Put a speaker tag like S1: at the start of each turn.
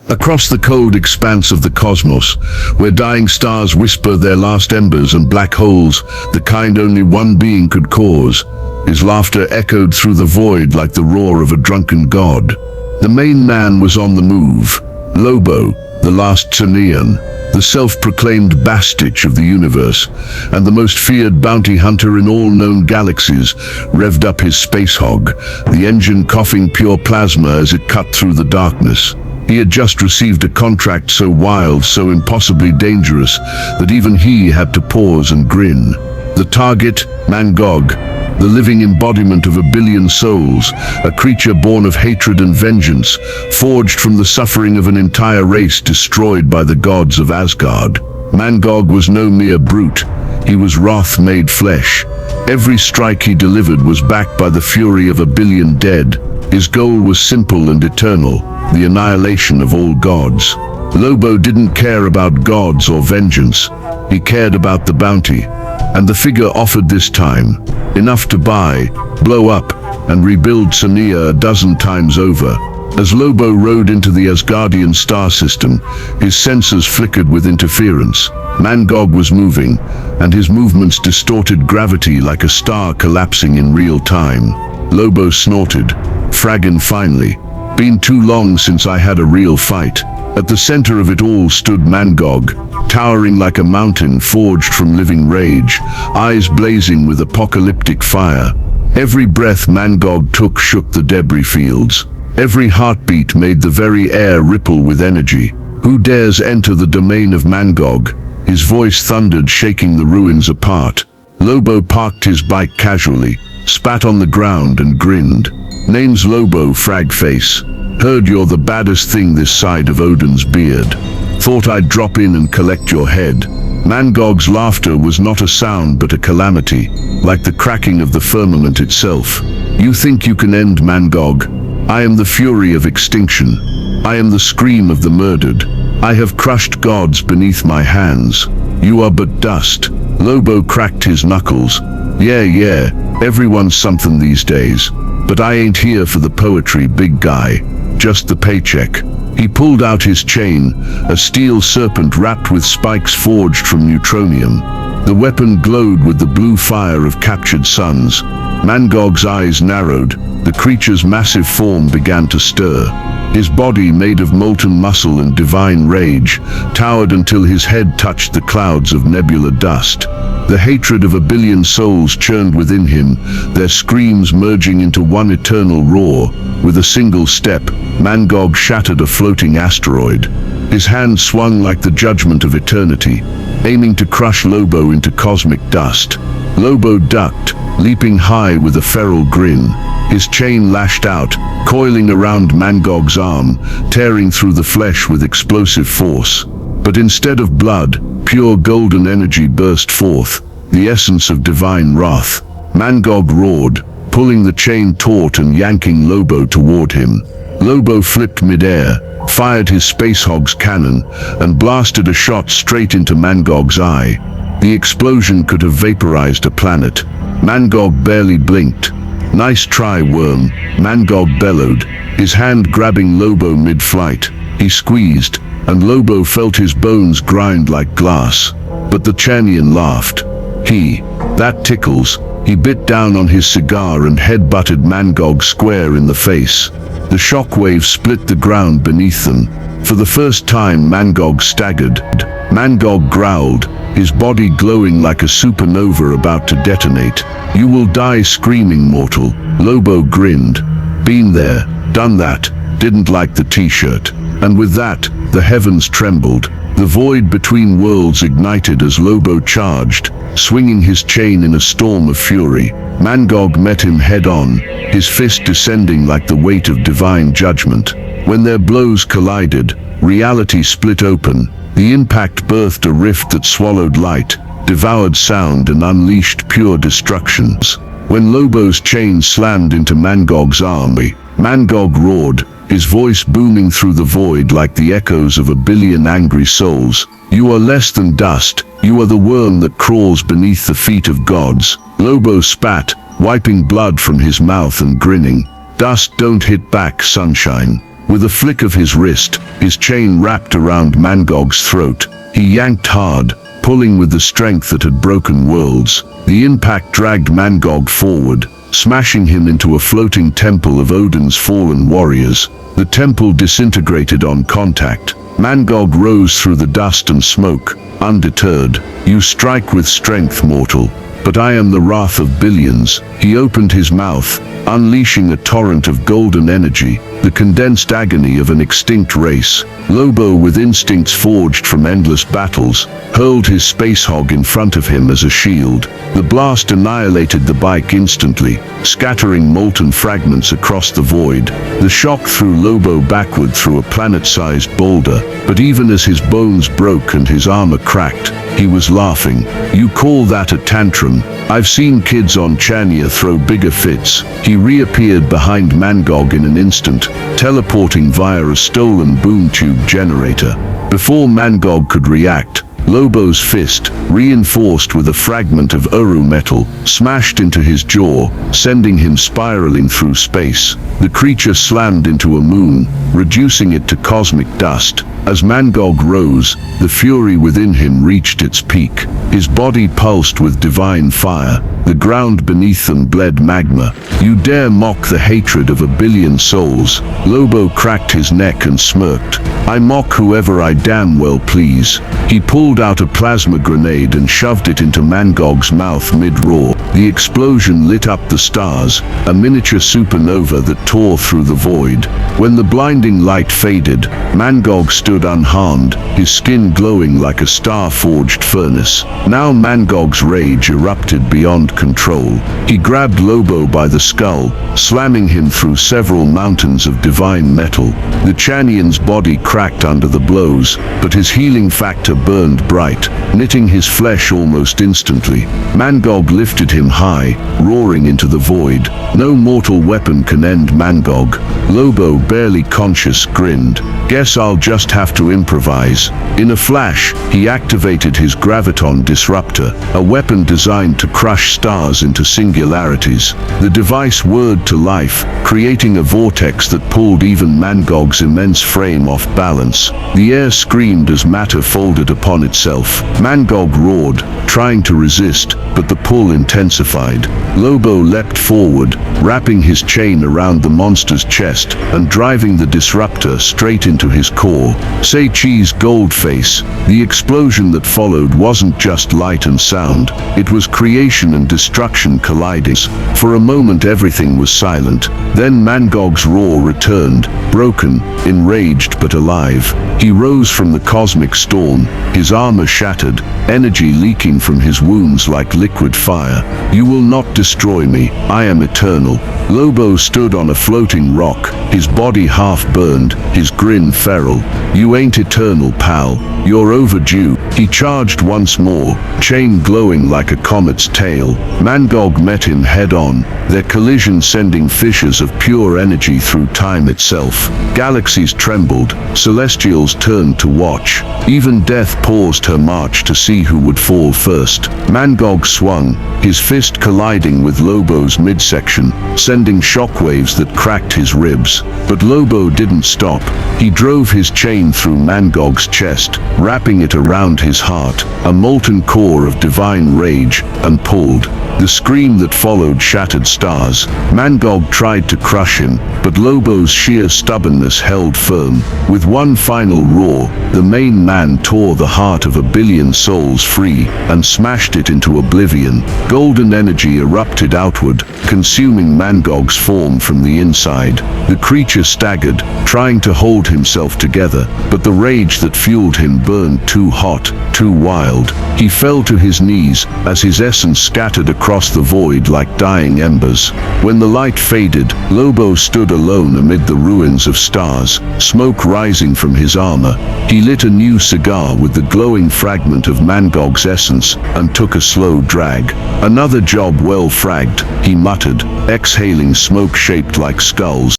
S1: Across the cold expanse of the cosmos, where dying stars whisper their last embers and black holes, the kind only one being could cause, his laughter echoed through the void like the roar of a drunken god. The main man was on the move. Lobo, the last Czarnian, the self-proclaimed Bastich of the universe, and the most feared bounty hunter in all known galaxies, revved up his spacehog, the engine coughing pure plasma as it cut through the darkness. He had just received a contract so wild, so impossibly dangerous, that even he had to pause and grin. The target, Mangog, the living embodiment of a billion souls, a creature born of hatred and vengeance, forged from the suffering of an entire race destroyed by the gods of Asgard. Mangog was no mere brute. He was wrath made flesh. Every strike he delivered was backed by the fury of a billion dead. His goal was simple and eternal, the annihilation of all gods. Lobo didn't care about gods or vengeance. He cared about the bounty. And the figure offered this time, enough to buy, blow up, and rebuild Czarnia a dozen times over. As Lobo rode into the Asgardian star system, his sensors flickered with interference. Mangog was moving, and his movements distorted gravity like a star collapsing in real time. Lobo snorted, fragging finally. Been too long since I had a real fight. At the center of it all stood Mangog, towering like a mountain forged from living rage, eyes blazing with apocalyptic fire. Every breath Mangog took shook the debris fields. Every heartbeat made the very air ripple with energy. Who dares enter the domain of Mangog? His voice thundered, shaking the ruins apart. Lobo parked his bike casually, spat on the ground and grinned. Name's Lobo, fragface. Heard you're the baddest thing this side of Odin's beard. Thought I'd drop in and collect your head. Mangog's laughter was not a sound but a calamity, like the cracking of the firmament itself. You think you can end Mangog? I am the fury of extinction. I am the scream of the murdered. I have crushed gods beneath my hands. You are but dust. Lobo cracked his knuckles. Yeah, everyone's something these days. But I ain't here for the poetry, big guy. Just the paycheck. He pulled out his chain, a steel serpent wrapped with spikes forged from neutronium. The weapon glowed with the blue fire of captured suns. Mangog's eyes narrowed. The creature's massive form began to stir. His body, made of molten muscle and divine rage, towered until his head touched the clouds of nebula dust. The hatred of a billion souls churned within him, their screams merging into one eternal roar. With a single step, Mangog shattered a floating asteroid. His hand swung like the judgment of eternity, aiming to crush Lobo into cosmic dust. Lobo ducked, leaping high with a feral grin. His chain lashed out, coiling around Mangog's arm, tearing through the flesh with explosive force. But instead of blood, pure golden energy burst forth, the essence of divine wrath. Mangog roared, pulling the chain taut and yanking Lobo toward him. Lobo flipped midair, fired his spacehog's cannon, and blasted a shot straight into Mangog's eye. The explosion could have vaporized a planet. Mangog barely blinked. Nice try, worm, Mangog bellowed, his hand grabbing Lobo mid-flight. He squeezed, and Lobo felt his bones grind like glass. But the Czarnian laughed. That tickles. He bit down on his cigar and head-butted Mangog square in the face. The shockwave split the ground beneath them. For the first time, Mangog staggered. Mangog growled, his body glowing like a supernova about to detonate. You will die screaming, mortal. Lobo grinned. Been there, done that, didn't like the t-shirt. And with that, the heavens trembled. The void between worlds ignited as Lobo charged, swinging his chain in a storm of fury. Mangog met him head-on, his fist descending like the weight of divine judgment. When their blows collided, reality split open. The impact birthed a rift that swallowed light, devoured sound, and unleashed pure destructions. When Lobo's chain slammed into Mangog's arm, Mangog roared, his voice booming through the void like the echoes of a billion angry souls. You are less than dust. You are the worm that crawls beneath the feet of gods. Lobo spat, wiping blood from his mouth and grinning. Dust don't hit back, sunshine. With a flick of his wrist, his chain wrapped around Mangog's throat. He yanked hard, pulling with the strength that had broken worlds. The impact dragged Mangog forward, smashing him into a floating temple of Odin's fallen warriors. The temple disintegrated on contact. Mangog rose through the dust and smoke, undeterred. "You strike with strength, mortal, but I am the wrath of billions." He opened his mouth, unleashing a torrent of golden energy, the condensed agony of an extinct race. Lobo, with instincts forged from endless battles, hurled his spacehog in front of him as a shield. The blast annihilated the bike instantly, scattering molten fragments across the void. The shock threw Lobo backward through a planet-sized boulder, but even as his bones broke and his armor cracked, he was laughing. "You call that a tantrum? I've seen kids on Czarnian throw bigger fits." He reappeared behind Mangog in an instant, teleporting via a stolen boom tube generator. Before Mangog could react, Lobo's fist, reinforced with a fragment of Uru metal, smashed into his jaw, sending him spiraling through space. The creature slammed into a moon, reducing it to cosmic dust. As Mangog rose, the fury within him reached its peak. His body pulsed with divine fire. The ground beneath them bled magma. "You dare mock the hatred of a billion souls?" Lobo cracked his neck and smirked. "I mock whoever I damn well please." He pulled out a plasma grenade and shoved it into Mangog's mouth mid-roar. The explosion lit up the stars, a miniature supernova that tore through the void. When the blinding light faded, Mangog stood unharmed, his skin glowing like a star-forged furnace. Now Mangog's rage erupted beyond control. He grabbed Lobo by the skull, slamming him through several mountains of divine metal. The Czarnian's body cracked under the blows, but his healing factor burned bright, knitting his flesh almost instantly. Mangog lifted him high, roaring into the void. No mortal weapon can end Mangog. Lobo, barely conscious, grinned. "Guess I'll just have to improvise." In a flash, he activated his graviton disruptor, a weapon designed to crush stars into singularities. The device whirred to life, creating a vortex that pulled even Mangog's immense frame off balance. The air screamed as matter folded upon itself. Mangog roared, trying to resist, but the pull intensified. Lobo leapt forward, wrapping his chain around the monster's chest and driving the disruptor straight into his core. "Say cheese, Goldface." The explosion that followed wasn't just light and sound. It was creation and destruction colliding. For a moment everything was silent. Then Mangog's roar returned, broken, enraged but alive. He rose from the cosmic storm, his armor shattered, energy leaking from his wounds like liquid fire. "You will not destroy me, I am eternal." Lobo stood on a floating rock, his body half burned, his grin feral. "You ain't eternal, pal. You're overdue." He charged once more, chain glowing like a comet's tail. Mangog met him head-on, their collision sending fissures of pure energy through time itself. Galaxies trembled, celestials turned to watch. Even death paused her march to see who would fall first. Mangog swung, his fist colliding with Lobo's midsection, sending shockwaves that cracked his ribs. But Lobo didn't stop. He drove his chain through Mangog's chest, wrapping it around his heart, a molten core of divine rage, and pulled. The scream that followed shattered stars. Mangog tried to crush him, but Lobo's sheer stubbornness held firm. With one final roar, the main man tore the heart of a billion souls free and smashed it into oblivion. Golden energy erupted outward, consuming Mangog's form from the inside. The creature staggered, trying to hold himself together, but the rage that fueled him burned too hot, too wild. He fell to his knees as his essence scattered across the void like dying embers. When the light faded, Lobo stood alone amid the ruins of stars, smoke rising from his armor. He lit a new cigar with the glowing fragment of Mangog's essence and took a slow drag. "Another job well fragged," he muttered, exhaling smoke shaped like skulls.